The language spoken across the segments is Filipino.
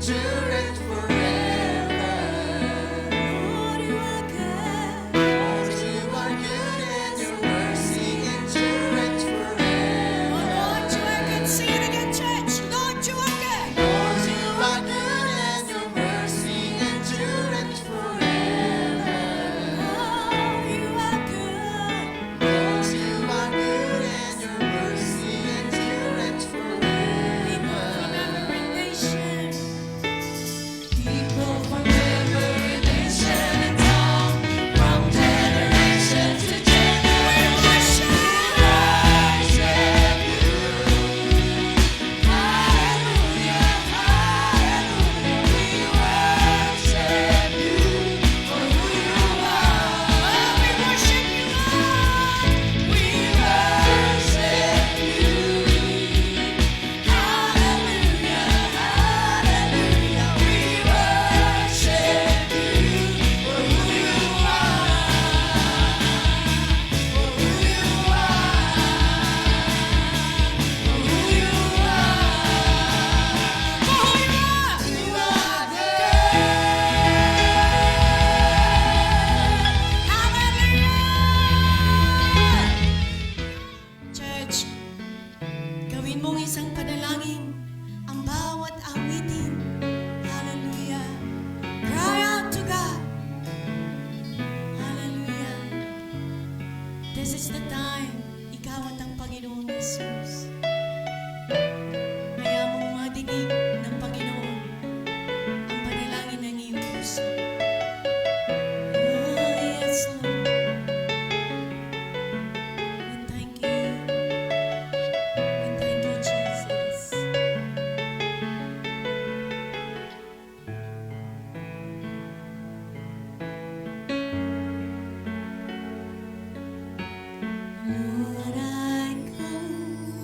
endureth forever. Lord, you are good. Lord, you are good and your mercy endureth forever. Oh, Lord, you are good. Sing it again, church. Lord, you are good. Lord, you are good and your mercy endureth forever. Oh, you are good. Lord, you are good and your mercy endureth People from forever. every nation. People from every nation and tongue, from generation to generation, worship you. Hallelujah, hallelujah, we worship you for who you are. Oh, we worship you, Lord. We worship you. Hallelujah, hallelujah, we worship you for who you are. For who you are. You are Church, gawin mong isang panalangin ang bawat awitin. Hallelujah. Cry out to God. Hallelujah. This is the time. Ikaw at ang Panginoong Jesus. Kaya mong madinig ng Panginoon ang panalangin ng iyong puso. Oh, yes, Lord. We thank you. We thank you, Jesus. Lord, I come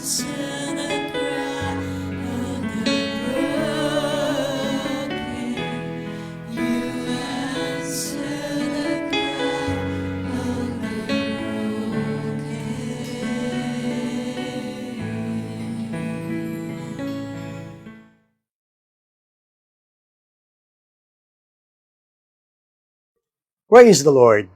Praise the Lord!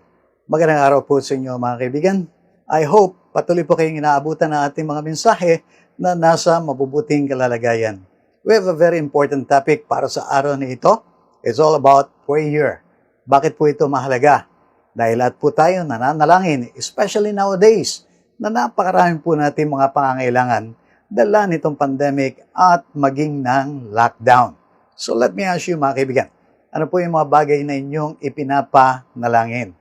Magandang araw po sa inyo mga kaibigan. I hope patuloy po kayong inaabutan ng ating mga mensahe na nasa mabubuting kalalagayan. We have a very important topic para sa araw na ito. It's all about prayer. Bakit po ito mahalaga? Dahil lahat po tayo nananalangin, especially nowadays, na napakarami po natin mga pangangailangan dala nitong pandemic at maging ng lockdown. So let me ask you mga kaibigan, ano po yung mga bagay na inyong ipinapanalangin?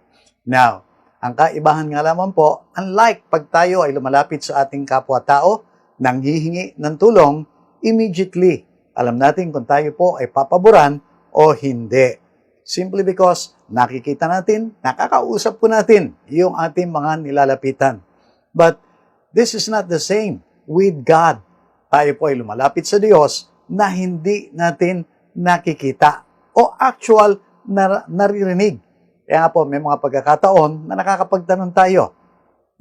Now, ang kaibahan nga lamang po, unlike pag tayo ay lumalapit sa ating kapwa-tao, nang hihingi ng tulong, immediately, alam natin kung tayo po ay papaboran o hindi. Simply because nakikita natin, nakakausap po natin yung ating mga nilalapitan. But this is not the same with God. Tayo po ay lumalapit sa Diyos na hindi natin nakikita o actual naririnig. Kaya nga po, may mga pagkakataon na nakakapagtanong tayo,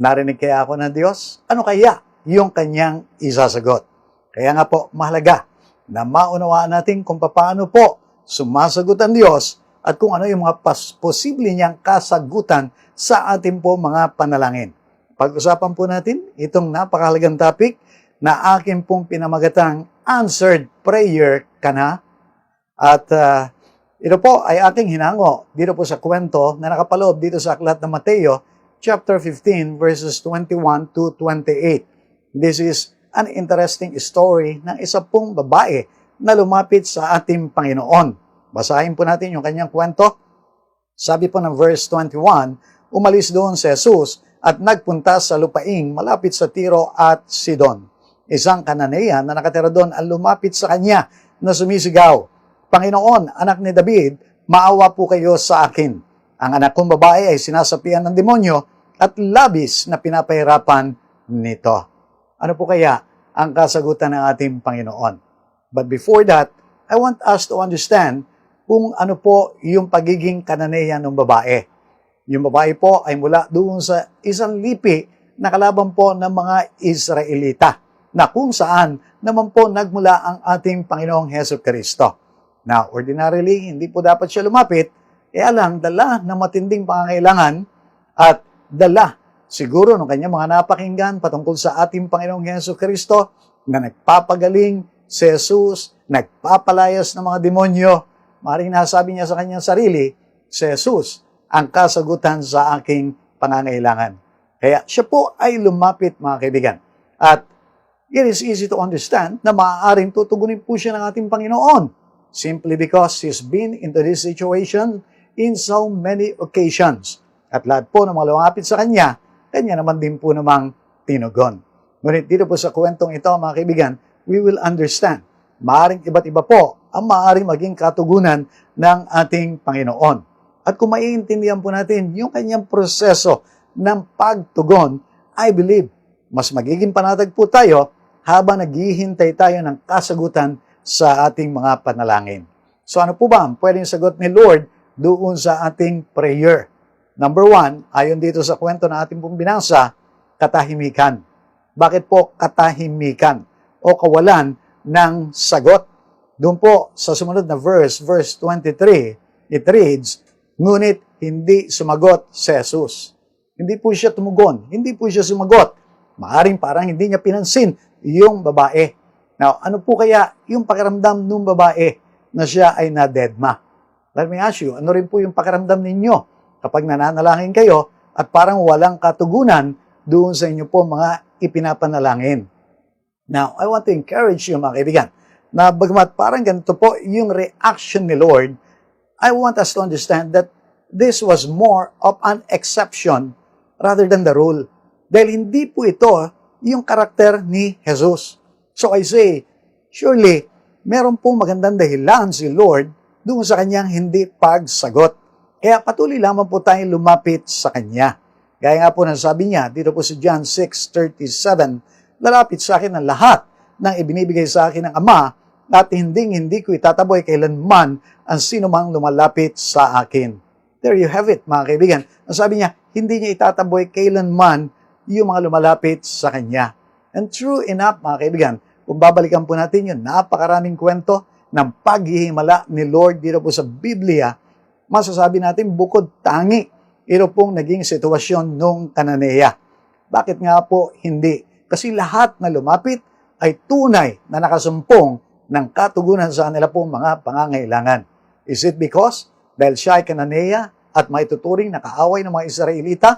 narinig kaya ako ng Diyos? Ano kaya yung kanyang isasagot? Kaya nga po, mahalaga na maunawaan natin kung paano po sumasagot ang Diyos at kung ano yung mga posible niyang kasagutan sa ating po mga panalangin. Pag-usapan po natin itong napakahalagang topic na akin pong pinamagatang Answered Prayer Ka Na? At ito po ay ating hinango dito po sa kwento na nakapaloob dito sa aklat ng Mateo, chapter 15, verses 21 to 28. This is an interesting story ng isa pong babae na lumapit sa ating Panginoon. Basahin po natin yung kanyang kwento. Sabi po ng verse 21, umalis doon si Jesus at nagpunta sa lupaing malapit sa Tiro at Sidon. Isang Kananean na nakatira doon ang lumapit sa kanya na sumisigaw, Panginoon, anak ni David, maawa po kayo sa akin. Ang anak kong babae ay sinasapian ng demonyo at labis na pinapahirapan nito. Ano po kaya ang kasagutan ng ating Panginoon? But before that, I want us to understand kung ano po yung pagiging Kananean ng babae. Yung babae po ay mula doon sa isang lipi na kalaban po ng mga Israelita, na kung saan naman po nagmula ang ating Panginoong Hesukristo. Now, ordinarily, hindi po dapat siya lumapit, lang dala ng matinding pangangailangan at dala siguro ng kanyang mga napakinggan patungkol sa ating Panginoong Hesukristo na nagpapagaling si Jesus, nagpapalayas ng mga demonyo. Maaaring nasabi niya sa kanyang sarili, si Jesus ang kasagutan sa aking pangangailangan. Kaya siya po ay lumapit mga kaibigan. At it is easy to understand na maaaring tutugunin po siya ng ating Panginoon. Simply because he's been into this situation in so many occasions. At lahat po ng mga lumapit sa kanya naman din po namang tinugon. Ngunit dito po sa kwentong ito, mga kaibigan, we will understand. Maaring iba't iba po ang maaring maging katugunan ng ating Panginoon. At kung maiintindihan po natin yung kanyang proseso ng pagtugon, I believe, mas magiging panatag po tayo habang naghihintay tayo ng kasagutan sa ating mga panalangin. So ano po ba ang pwedeng sagot ni Lord doon sa ating prayer? Number 1, ayon dito sa kwento na ating pong binasa, katahimikan. Bakit po katahimikan o kawalan ng sagot? Doon po sa sumunod na verse 23, it reads, ngunit hindi sumagot si Jesus. Hindi po siya tumugon, hindi po siya sumagot. Maaring parang hindi niya pinansin yung babae. Now, ano po kaya yung pakiramdam ng babae na siya ay nadedma? Let me ask you, ano rin po yung pakiramdam ninyo kapag nananalangin kayo at parang walang katugunan doon sa inyo po mga ipinapanalangin? Now, I want to encourage you mga kaibigan, na bagamat parang ganito po yung reaction ni Lord, I want us to understand that this was more of an exception rather than the rule. Dahil hindi po ito yung karakter ni Jesus. So I say, surely, meron pong magandang dahilan si Lord doon sa kanyang hindi pagsagot. Kaya patuloy lamang po tayong lumapit sa kanya. Gaya nga po ng sabi niya, dito po sa John 6:37, lalapit sa akin ang lahat ng ibinibigay sa akin ng Ama at hindi ko itataboy kailanman ang sino mang lumalapit sa akin. There you have it, mga kaibigan. Ang sabi niya, hindi niya itataboy kailanman yung mga lumalapit sa Kanya. And true enough, mga kaibigan, kung babalikan po natin yun, napakaraming kwento ng paghihimala ni Lord dito po sa Biblia, masasabi natin bukod tangi, ito pong naging sitwasyon nung Kananea. Bakit nga po hindi? Kasi lahat na lumapit ay tunay na nakasumpong ng katugunan sa kanila pong mga pangangailangan. Is it because dahil siya ay Kananea at maituturing na kaaway ng mga Israelita?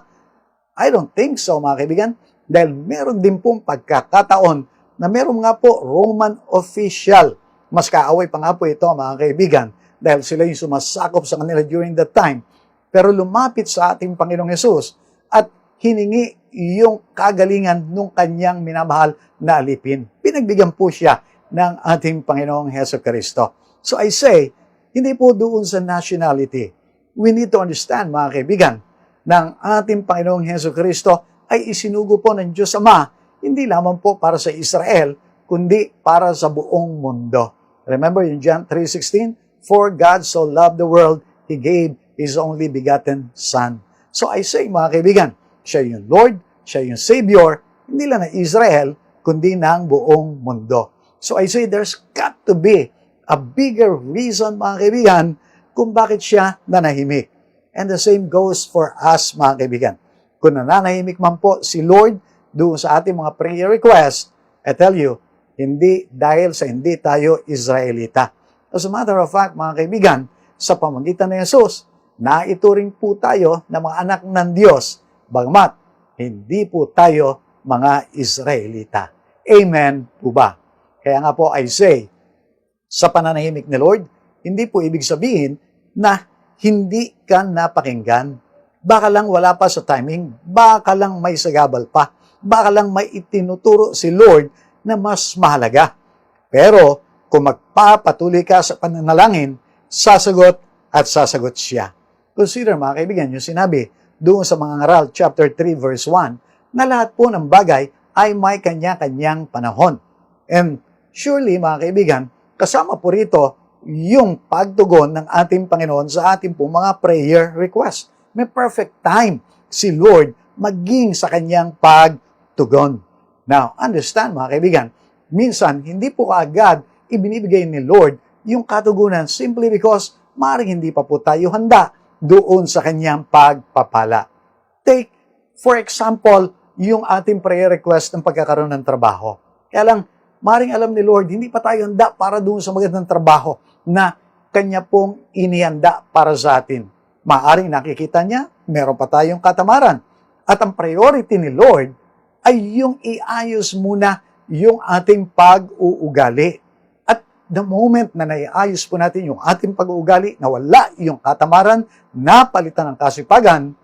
I don't think so, mga kaibigan. Dahil meron din pong pagkakataon na meron nga po Roman official. Mas kaaway pa nga po ito, mga kaibigan, dahil sila yung sumasakop sa kanila during that time. Pero lumapit sa ating Panginoong Hesus at hiningi yung kagalingan nung kanyang minamahal na alipin. Pinagbigyan po siya ng ating Panginoong Hesus Kristo. So I say, hindi po doon sa nationality. We need to understand, mga kaibigan, ng ating Panginoong Hesus Kristo ay isinugo po ng Diyos Ama, hindi lamang po para sa Israel, kundi para sa buong mundo. Remember in John 3:16, For God so loved the world, He gave His only begotten Son. So I say, mga kaibigan, siya yung Lord, siya yung Savior, hindi lang ng Israel, kundi ng buong mundo. So I say, there's got to be a bigger reason, mga kaibigan, kung bakit siya nanahimik. And the same goes for us, mga kaibigan. Kung nananahimik man po si Lord doon sa ating mga prayer request, I tell you, hindi dahil sa hindi tayo Israelita. As a matter of fact, mga kaibigan, sa pamamagitan ni Jesus, naituring po tayo na mga anak ng Diyos, bagamat hindi po tayo mga Israelita. Amen po ba? Kaya nga po I say, sa pananahimik ni Lord, hindi po ibig sabihin na hindi ka napakinggan. Baka lang wala pa sa timing, baka lang may sagabal pa, baka lang may itinuturo si Lord na mas mahalaga. Pero kung magpapatuloy ka sa pananalangin, sasagot at sasagot siya. Consider, mga kaibigan, yung sinabi doon sa mga ngaral, chapter 3, verse 1, na lahat po ng bagay ay may kanya-kanyang panahon. And surely, mga kaibigan, kasama po rito yung pagtugon ng ating Panginoon sa ating po mga prayer request. May perfect time si Lord maging sa kanyang pagtugon. Now, understand, mga kaibigan, minsan hindi po kaagad ibinibigay ni Lord yung katugunan simply because maaaring hindi pa po tayo handa doon sa kanyang pagpapala. Take, for example, yung ating prayer request ng pagkakaroon ng trabaho. Kaya lang, maaaring alam ni Lord, hindi pa tayo handa para doon sa magandang trabaho na kanya pong inihanda para sa atin. Maaaring nakikita niya, meron pa tayong katamaran. At ang priority ni Lord ay yung iayos muna yung ating pag-uugali. The moment na naiayos po natin yung ating pag-uugali, na wala yung katamaran, napalitan ng kasipagan,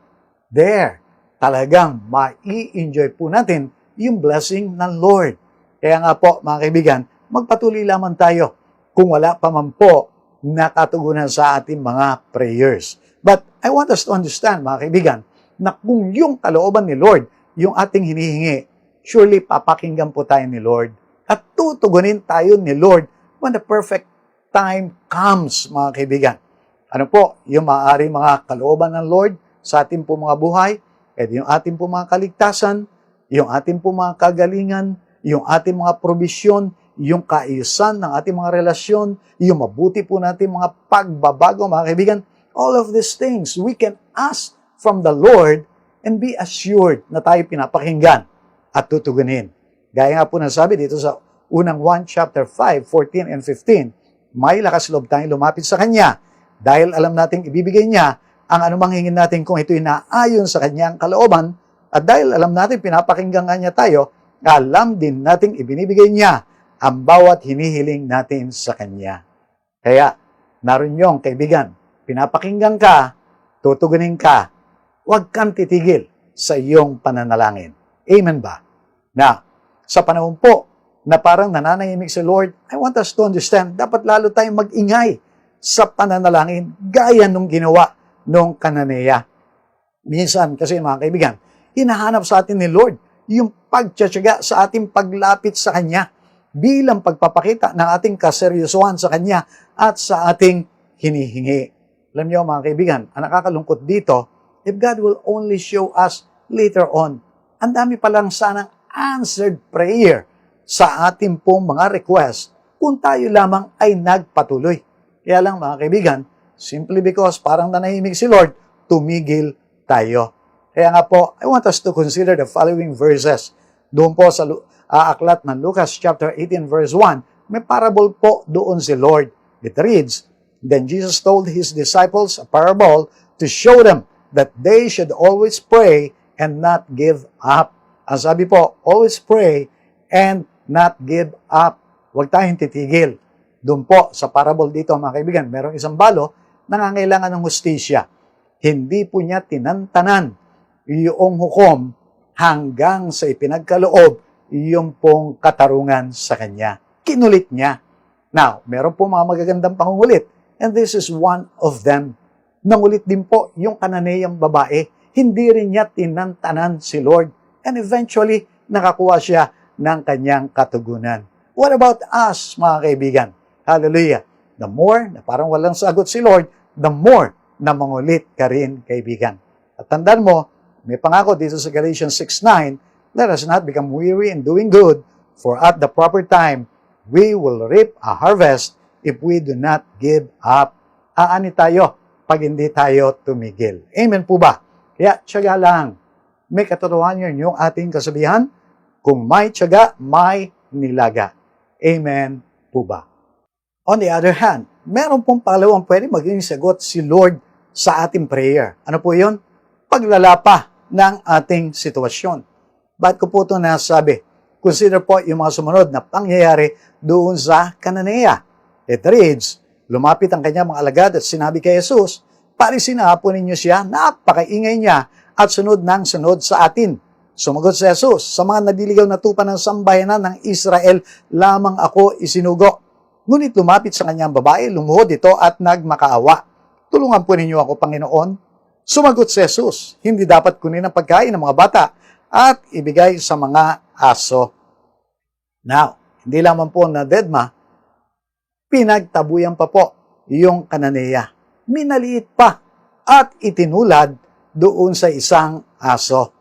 there, talagang mai-enjoy po natin yung blessing ng Lord. Kaya nga po, mga kaibigan, magpatuloy lamang tayo kung wala pa man po nakatugunan sa ating mga prayers. But I want us to understand, mga kaibigan, na kung yung kalooban ni Lord, yung ating hinihingi, surely papakinggan po tayo ni Lord at tutugunin tayo ni Lord when the perfect time comes, mga kaibigan. Ano po, yung maaari mga kalooban ng Lord sa ating po mga buhay, yung ating po mga kaligtasan, yung ating po mga kagalingan, yung ating mga probisyon, yung kaayusan ng ating mga relasyon, yung mabuti po natin mga pagbabago, mga kaibigan, all of these things, we can ask from the Lord and be assured na tayo pinapakinggan at tutugunin. Gaya nga po nasabi dito sa unang 1 chapter 5, 14 and 15, may lakas loob tayong lumapit sa Kanya dahil alam nating ibibigay niya ang anumang hingin natin kung ito'y naayon sa Kanyang kalooban at dahil alam natin pinapakinggan nga niya tayo, alam din nating ibinibigay niya ang bawat hinihiling natin sa Kanya. Kaya, naroon yung kaibigan, pinapakinggan ka, tutugunin ka, huwag kang titigil sa iyong pananalangin. Amen ba? Now, sa panahon po na parang nananahimik si Lord, I want us to understand, dapat lalo tayong mag-ingay sa pananalangin gaya nung ginawa nung Kananea. Minsan, kasi mga kaibigan, hinahanap sa atin ni Lord yung pagtsatsaga sa ating paglapit sa Kanya bilang pagpapakita ng ating kaseryosohan sa Kanya at sa ating hinihingi. Alam niyo mga kaibigan, ang nakakalungkot dito, if God will only show us later on, ang dami palang sanang answered prayer sa ating pong mga request kung tayo lamang ay nagpatuloy. Kaya lang mga kaibigan, simply because parang nanahimik si Lord, tumigil tayo. Kaya nga po, I want us to consider the following verses. Doon po sa aklat ng Lucas chapter 18 verse 1, may parable po doon si Lord. It reads, "Then Jesus told His disciples a parable to show them that they should always pray and not give up." Ang sabi po, always pray and not give up. Huwag tayong titigil. Doon po sa parable dito mga kaibigan, merong isang balo nangangailangan ng hustisya. Hindi po niya tinantanan yung hukom hanggang sa ipinagkaloob yung pong katarungan sa kanya. Kinulit niya. Now, meron po mga magagandang pangungulit, and this is one of them. Nangulit din po yung Kananeyang babae. Hindi rin niya tinantanan si Lord, and eventually, nakakuha siya ng kanyang katugunan. What about us, mga kaibigan? Hallelujah. The more na parang walang sagot si Lord, the more na mangulit ka rin, kaibigan. At tandaan mo, may pangako dito sa Galatians 6:9, let us not become weary in doing good, for at the proper time, we will reap a harvest if we do not give up. Aani tayo pag hindi tayo tumigil. Amen po ba? Kaya tiyaga lang. May katotohanan yun yung ating kasabihan, kung may tiyaga, may nilaga. Amen po ba? On the other hand, meron pong pangalawang pwede maging sagot si Lord sa ating prayer. Ano po yun? Paglalapa ng ating sitwasyon. Ba't ko po ito nasabi? Consider po yung mga sumunod na pangyayari doon sa Cananea. It reads, lumapit ang kanyang mga alagad at sinabi kay Jesus, "Parisinahapon ninyo siya, napakaingay niya at sunod ng sunod sa atin." Sumagot si Jesus, "Sa mga nadiligaw na tupa ng sambayanan ng Israel, lamang ako isinugo." Ngunit lumapit sa kanyang babae, lumuhod ito at nagmakaawa. "Tulungan po ninyo ako, Panginoon." Sumagot si Jesus, "Hindi dapat kunin ang pagkain ng mga bata at ibigay sa mga aso." Now, hindi lamang po na dedma, pinagtabuyan pa po yung Cananea. Minaliit pa at itinulad doon sa isang aso.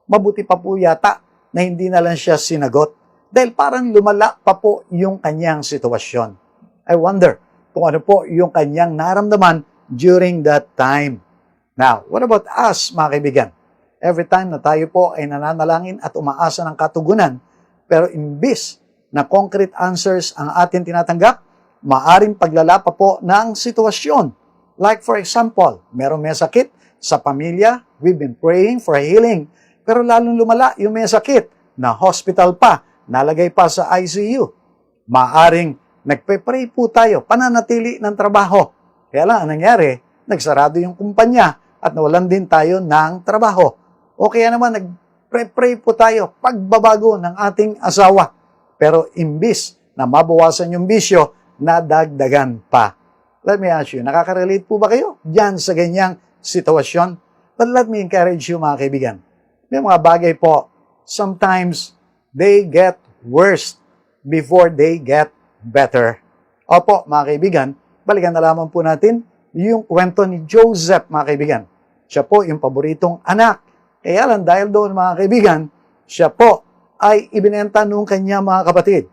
Mabuti pa po yata na hindi na lang siya sinagot dahil parang lumala pa po yung kanyang sitwasyon. I wonder kung ano po yung kanyang naramdaman during that time. Now, what about us, mga kaibigan? Every time na tayo po ay nananalangin at umaasa ng katugunan, pero imbis na concrete answers ang ating tinatanggap, maaring paglala pa po ng sitwasyon. Like for example, merong may sakit sa pamilya, we've been praying for healing, pero lalong lumala yung may sakit na hospital pa, nalagay pa sa ICU. Maaring nagpe-pray po tayo, pananatili ng trabaho. Kaya lang, ang nangyari, nagsarado yung kumpanya at nawalan din tayo ng trabaho. O kaya naman, nagpe-pray po tayo, pagbabago ng ating asawa. Pero imbis na mabawasan yung bisyo, nadagdagan pa. Let me ask you, nakaka-relate po ba kayo diyan sa ganyang sitwasyon? But let me encourage you, mga kaibigan. May mga bagay po, sometimes they get worse before they get better. Opo, mga kaibigan, balikan na lamang po natin yung kwento ni Joseph, mga kaibigan. Siya po yung paboritong anak. Kaya lang dahil doon, mga kaibigan, siya po ay ibinenta nung kanya mga kapatid.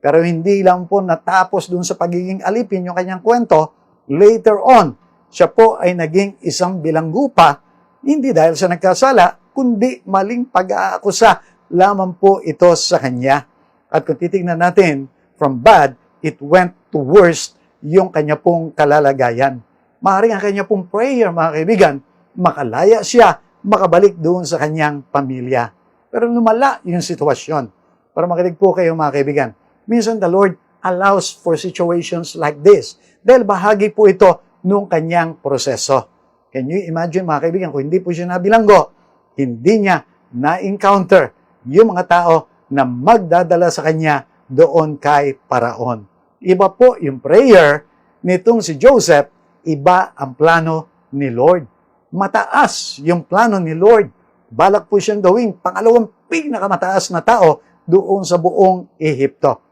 Pero hindi lang po natapos doon sa pagiging alipin yung kanyang kwento. Later on, siya po ay naging isang bilanggo pa, hindi dahil sa nagkasala, kundi maling pag-aakusa lamang po ito sa kanya. At kung titignan natin, from bad, it went to worse yung kanya pong kalalagayan. Maaaring ang kanya pong prayer, mga kaibigan, makalaya siya, makabalik doon sa kanyang pamilya. Pero lumala yung sitwasyon. Para makinig po kayo, mga kaibigan, minsan the Lord allows for situations like this. Dahil bahagi po ito nung kanyang proseso. Can you imagine, mga kaibigan, kung hindi po siya nabilanggo, hindi niya na-encounter yung mga tao na magdadala sa kanya doon kay Paraon. Iba po yung prayer nitong si Joseph, iba ang plano ni Lord. Mataas yung plano ni Lord. Balak po siyang gawing pangalawang pinakamataas na tao doon sa buong Ehipto.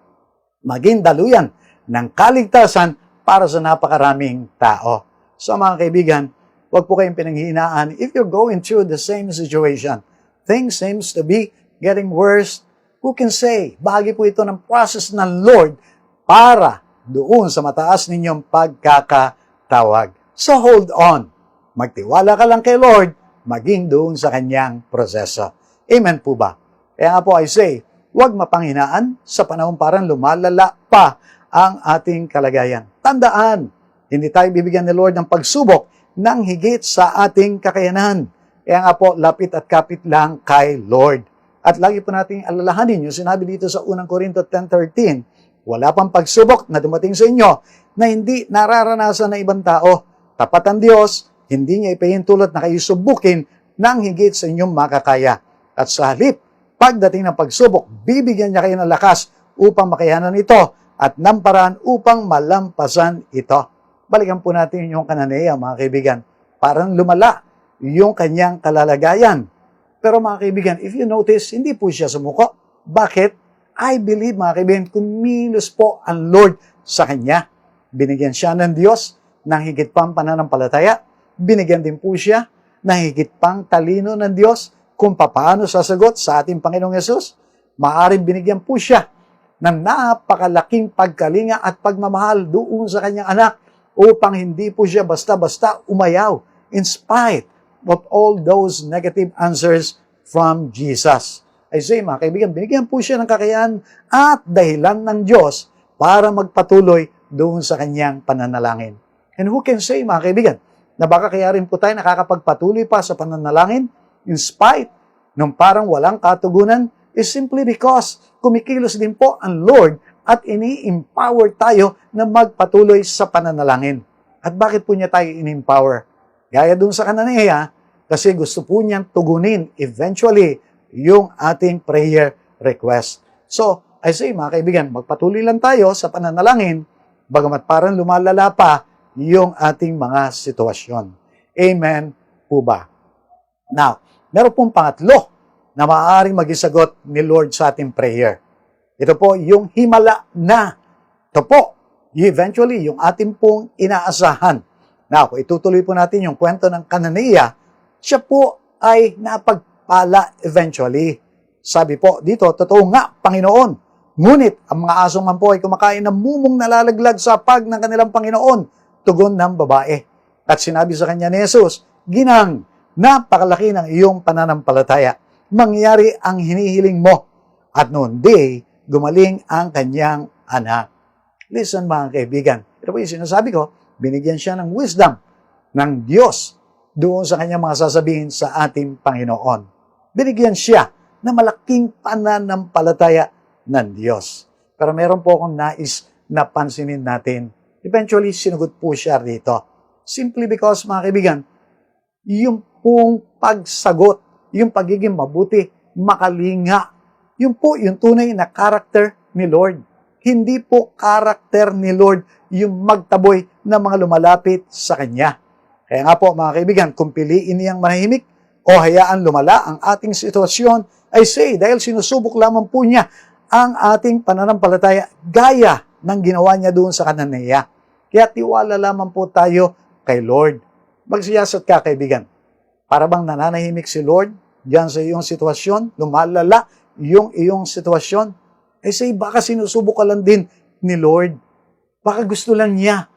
Maging daluyan ng kaligtasan para sa napakaraming tao. So mga kaibigan, huwag po kayong pinanghihinaan if you're going through the same situation. Things seems to be getting worse. Who can say? Bahagi po ito ng process ng Lord para doon sa mataas ninyong pagkakatawag. So hold on. Magtiwala ka lang kay Lord, maging doon sa kanyang proseso. Amen po ba? Kaya nga po I say, huwag mapanghinaan sa panahon parang lumalala pa ang ating kalagayan. Tandaan, hindi tayo bibigyan ni Lord ng pagsubok ng higit sa ating kakayanan. Kaya nga po, lapit at kapit lang kay Lord. At lagi po nating alalahanin yung sinabi dito sa 1 Corinto 10:13, wala pang pagsubok na dumating sa inyo na hindi nararanasan ng ibang tao. Tapat ang Diyos, hindi niya ipahintulot na kayo subukin ng higit sa inyong makakaya. At sa halip, pagdating ng pagsubok, bibigyan niya kayo ng lakas upang makayanan ito at ng paraan upang malampasan ito. Balikan po natin yung Kananea, mga kaibigan. Parang lumala yung kanyang kalalagayan. Pero mga kaibigan, if you notice, hindi po siya sumuko. Bakit? I believe, mga kaibigan, kumilos po ang Lord sa kanya. Binigyan siya ng Diyos ng higit pang pananampalataya. Binigyan din po siya ng higit pang talino ng Diyos kung paano sasagot sa ating Panginoong Yesus. Maaaring binigyan po siya ng napakalaking pagkalinga at pagmamahal doon sa kanyang anak upang hindi po siya basta-basta umayaw in spite of all those negative answers from Jesus. I say, mga kaibigan, binigyan po siya ng kakayahan at dahilan ng Diyos para magpatuloy doon sa kanyang pananalangin. And who can say, mga kaibigan, na baka kaya rin po tayo nakakapagpatuloy pa sa pananalangin in spite nung parang walang katugunan is simply because kumikilos din po ang Lord at ini-empower tayo na magpatuloy sa pananalangin. At bakit po niya tayo in-empower? Gaya dun sa Kananea, kasi gusto po niyang tugunin eventually yung ating prayer request. So, I say, mga kaibigan, magpatuloy lang tayo sa pananalangin, bagamat parang lumalala pa yung ating mga sitwasyon. Amen po ba? Now, meron pong pangatlo na maaaring magisagot ni Lord sa ating prayer. Ito po yung himala na. Ito po, eventually, yung ating pong inaasahan. Now, kung itutuloy po natin yung kwento ng Kananea, siya po ay napagpala eventually. Sabi po dito, totoo nga, Panginoon. Ngunit, ang mga aso man po ay kumakain ng mumong nalalaglag sa pag ng kanilang Panginoon, tugon ng babae. At sinabi sa kanya ni Jesus, Ginang, napakalaki ng iyong pananampalataya. Mangyari ang hinihiling mo. At noon day, gumaling ang kanyang anak. Listen mga kaibigan, ito po yung sinasabi ko, binigyan siya ng wisdom ng Diyos doon sa kanyang mga sasabihin sa ating Panginoon. Binigyan siya ng malaking pananampalataya ng Diyos. Pero meron po akong nais na pansinin natin. Eventually, sinugot po siya rito. Simply because, mga kaibigan, yung pong pagsagot, yung pagiging mabuti, makalinga, yun po yung tunay na karakter ni Lord. Hindi po karakter ni Lord yung magtaboy ng mga lumalapit sa Kanya. Kaya nga po, mga kaibigan, kung piliin niyang manahimik o hayaan lumala ang ating sitwasyon, I say, dahil sinusubok lamang po niya ang ating pananampalataya gaya ng ginawa niya doon sa Kananea. Kaya tiwala lamang po tayo kay Lord. Magsiyasat ka, kaibigan. Para bang nananahimik si Lord diyan sa iyong sitwasyon, lumalala yung iyong sitwasyon. I say, baka sinusubok ka lang din ni Lord. Baka gusto lang niya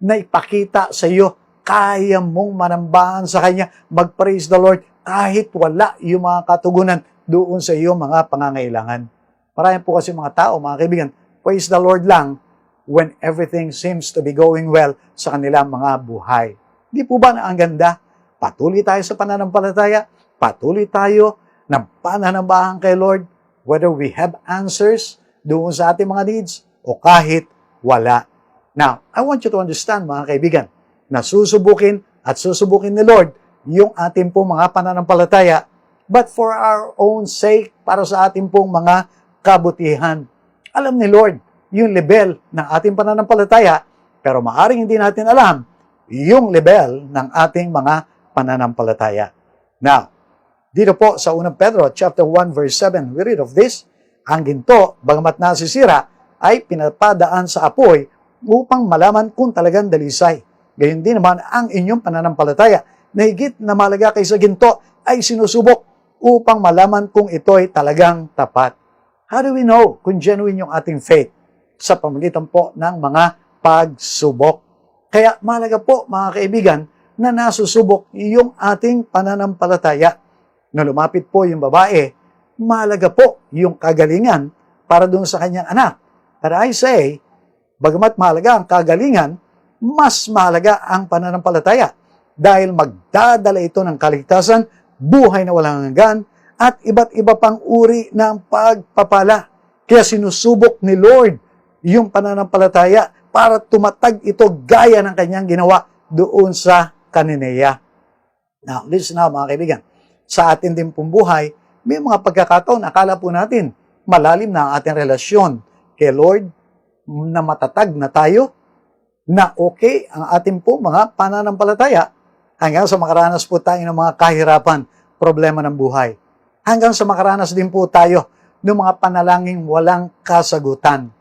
na ipakita sa iyo, kaya mong manambahan sa Kanya, mag-praise the Lord, kahit wala yung mga katugunan doon sa iyong mga pangangailangan. Marami po kasi mga tao, mga kaibigan, praise the Lord lang when everything seems to be going well sa kanilang mga buhay. Di po ba na ang ganda? Patuloy tayo sa pananampalataya, patuloy tayo ng pananambahan kay Lord, whether we have answers doon sa ating mga needs o kahit wala. Now, I want you to understand, mga kaibigan, na susubukin at susubukin ni Lord yung ating pong mga pananampalataya, but for our own sake, para sa ating pong mga kabutihan. Alam ni Lord yung level ng ating pananampalataya, pero maaring hindi natin alam yung level ng ating mga pananampalataya. Now, Dito po sa 1 Pedro chapter 1 verse 7, we read of this, ang ginto, bagamat nasisira, ay pinapadaan sa apoy upang malaman kung talagang dalisay. Gayon din naman ang inyong pananampalataya na higit na mahalaga kaysa ginto ay sinusubok upang malaman kung ito'y talagang tapat. How do we know kung genuine yung ating faith? Sa pamamagitan po ng mga pagsubok. Kaya mahalaga po mga kaibigan na nasusubok yung ating pananampalataya. Na lumapit po yung babae, mahalaga po yung kagalingan para doon sa kanyang anak. But I say, bagamat mahalaga ang kagalingan, mas mahalaga ang pananampalataya dahil magdadala ito ng kaligtasan, buhay na walang hanggan, at iba't iba pang uri ng pagpapala. Kaya sinusubok ni Lord yung pananampalataya para tumatag ito gaya ng kanyang ginawa doon sa Kanineya. Now, listen na mga kaibigan. Sa atin din pong buhay, may mga pagkakataon, akala po natin, malalim na ang ating relasyon kay Lord, na matatag na tayo, na okay ang ating po mga pananampalataya, hanggang sa makaranas po tayo ng mga kahirapan, problema ng buhay. Hanggang sa makaranas din po tayo ng mga panalangin walang kasagutan.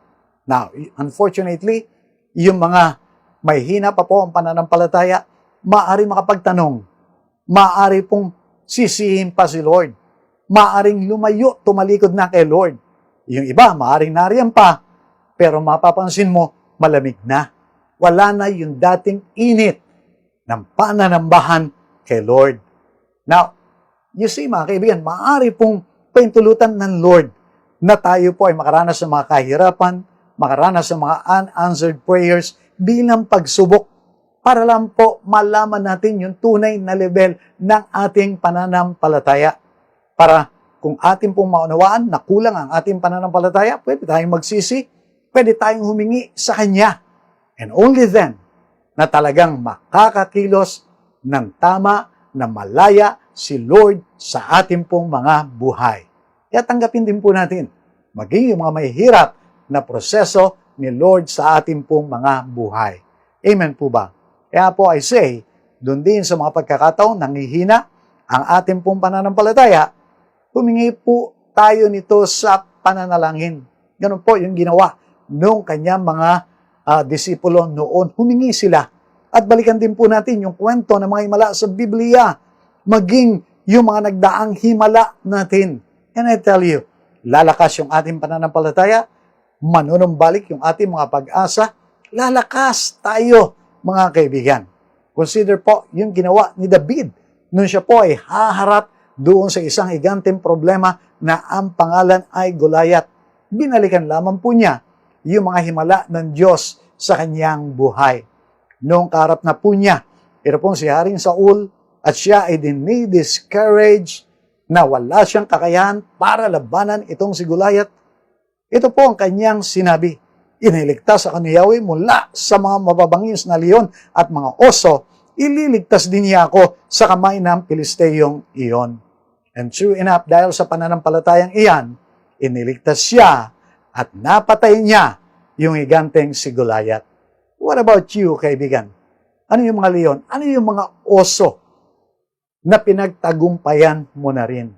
Now, unfortunately, yung mga may hina pa po ang pananampalataya, maaari makapagtanong, maaari pong sisihin pa si Lord, maaring lumayo, tumalikod na kay Lord. Yung iba, maaring nariyan pa, pero mapapansin mo, malamig na. Wala na yung dating init ng pananambahan kay Lord. Now, you see mga kaibigan, maaari pong paintulutan ng Lord na tayo po ay makaranas ng mga kahirapan, makaranas ng mga unanswered prayers bilang pagsubok para lang po malaman natin yung tunay na level ng ating pananampalataya. Para kung ating pong maunawaan na kulang ang ating pananampalataya, pwede tayong magsisi, pwede tayong humingi sa Kanya. And only then, na talagang makakakilos ng tama na malaya si Lord sa ating pong mga buhay. Kaya tanggapin din po natin, maging yung mga mahihirap na proseso ni Lord sa ating pong mga buhay. Amen po ba? Kaya po I say, doon din sa mga pagkakataon nanghihina ang ating pong pananampalataya, humingi po tayo nito sa pananalangin. Ganun po yung ginawa nung kanyang mga disipulo noon. Humingi sila. At balikan din po natin yung kwento ng mga himala sa Biblia, maging yung mga nagdaang himala natin. And I tell you, lalakas yung ating pananampalataya, manunumbalik yung ating mga pag-asa, lalakas tayo, mga kaibigan. Consider po yung ginawa ni David nung siya po ay haharap doon sa isang higanteng problema na ang pangalan ay Goliath. Binalikan lamang po niya yung mga himala ng Diyos sa kanyang buhay. Noong kaharap na po niya, ito pong si Haring Saul at siya ay dinidiscourage na wala siyang kakayahan para labanan itong si Goliath. Ito po ang kanyang sinabi. Iniligtas ako ni Yahweh mula sa mga mababangis na leon at mga oso, ililigtas din niya ako sa kamay ng Pilisteyong iyon. And true enough, dahil sa pananampalatayang iyan, iniligtas siya at napatay niya yung higanteng si Goliath. What about you, kaibigan? Ano yung mga leon? Ano yung mga oso na pinagtagumpayan mo na rin?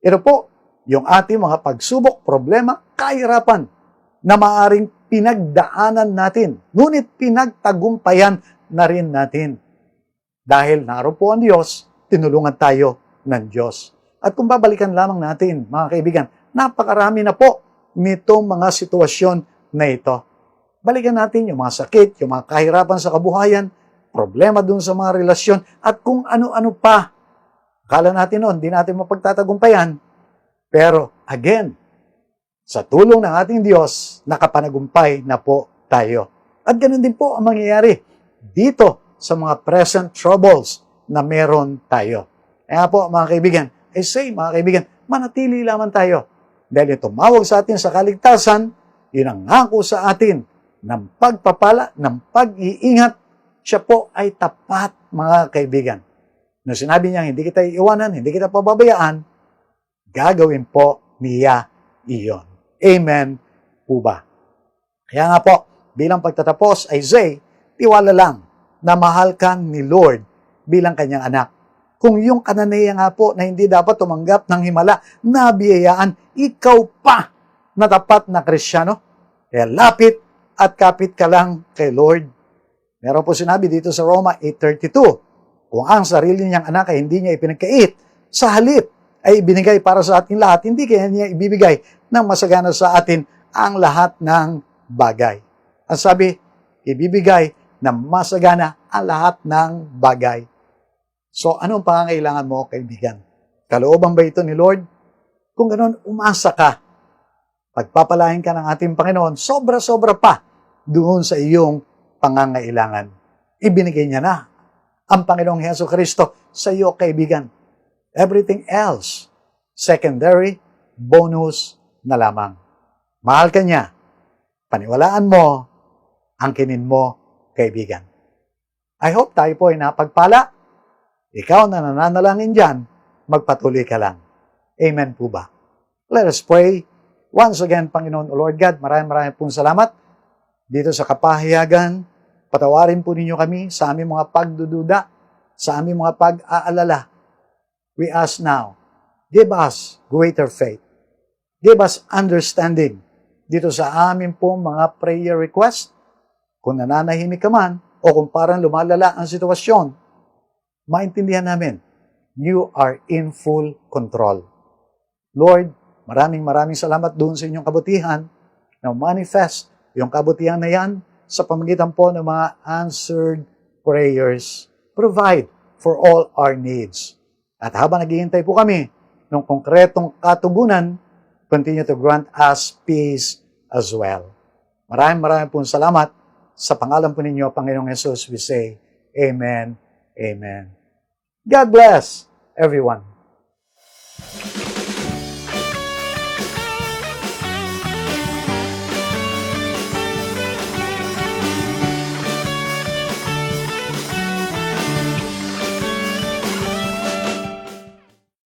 Ito po, yung ating mga pagsubok, problema, kahirapan na maaring pinagdaanan natin, ngunit pinagtagumpayan na rin natin. Dahil naroon po ang Diyos, tinulungan tayo ng Diyos. At kung babalikan lamang natin, mga kaibigan, napakarami na po nitong mga sitwasyon na ito. Balikan natin yung mga sakit, yung mga kahirapan sa kabuhayan, problema dun sa mga relasyon, at kung ano-ano pa. Akala natin noon, di natin mapagtatagumpayan. Pero, again, sa tulong ng ating Diyos, nakapanagumpay na po tayo. At ganun din po ang mangyayari dito sa mga present troubles na meron tayo. Kaya po mga kaibigan, I say mga kaibigan, manatili lamang tayo. Dahil tumawag sa atin sa kaligtasan, yun ang ngako sa atin ng pagpapala, ng pag-iingat, siya po ay tapat mga kaibigan. Nung sinabi niya, hindi kita iiwanan, hindi kita pababayaan, gagawin po niya iyon. Amen po ba? Kaya nga po, bilang pagtatapos ay say, tiwala lang na mahal ka ni Lord bilang kanyang anak. Kung yung kananaya nga po na hindi dapat tumanggap ng himala na biyayaan, ikaw pa na tapat na Kristyano, kaya lapit at kapit ka lang kay Lord. Meron po sinabi dito sa Roma 8:32, kung ang sarili niyang anak ay hindi niya ipinagkait, sa halip ay ibinigay para sa ating lahat, hindi kaya niya ibibigay ng masagana sa atin ang lahat ng bagay. Ang sabi, ibibigay ng masagana ang lahat ng bagay. So, anong pangangailangan mo, kaibigan? Kalooban ba ito ni Lord? Kung ganoon, umasa ka. Pagpapalain ka ng ating Panginoon, sobra-sobra pa doon sa iyong pangangailangan. Ibinigay niya na ang Panginoong Jesucristo sa iyo, kaibigan. Everything else, secondary, bonus na lamang. Mahal ka niya. Paniwalaan mo, angkinin mo, kaibigan. I hope tayo po ay napagpala. Ikaw na nananalangin dyan, magpatuloy ka lang. Amen po ba? Let us pray. Once again, Panginoon, O Lord God, maraming pong salamat dito sa kapahayagan. Patawarin po ninyo kami sa aming mga pagdududa, sa aming mga pag-aalala. We ask now, give us greater faith. Give us understanding dito sa amin po mga prayer request. Kung nananahimik ka man o kung parang lumalala ang sitwasyon, maintindihan namin, you are in full control. Lord, maraming salamat doon sa inyong kabutihan na manifest yung kabutihan na yan sa pamagitan po ng mga answered prayers. Provide for all our needs. At habang naghihintay po kami ng konkretong katugunan, continue to grant us peace as well. Maraming pong salamat. Sa pangalan po ninyo, Panginoong Jesus, we say, Amen. Amen. God bless everyone.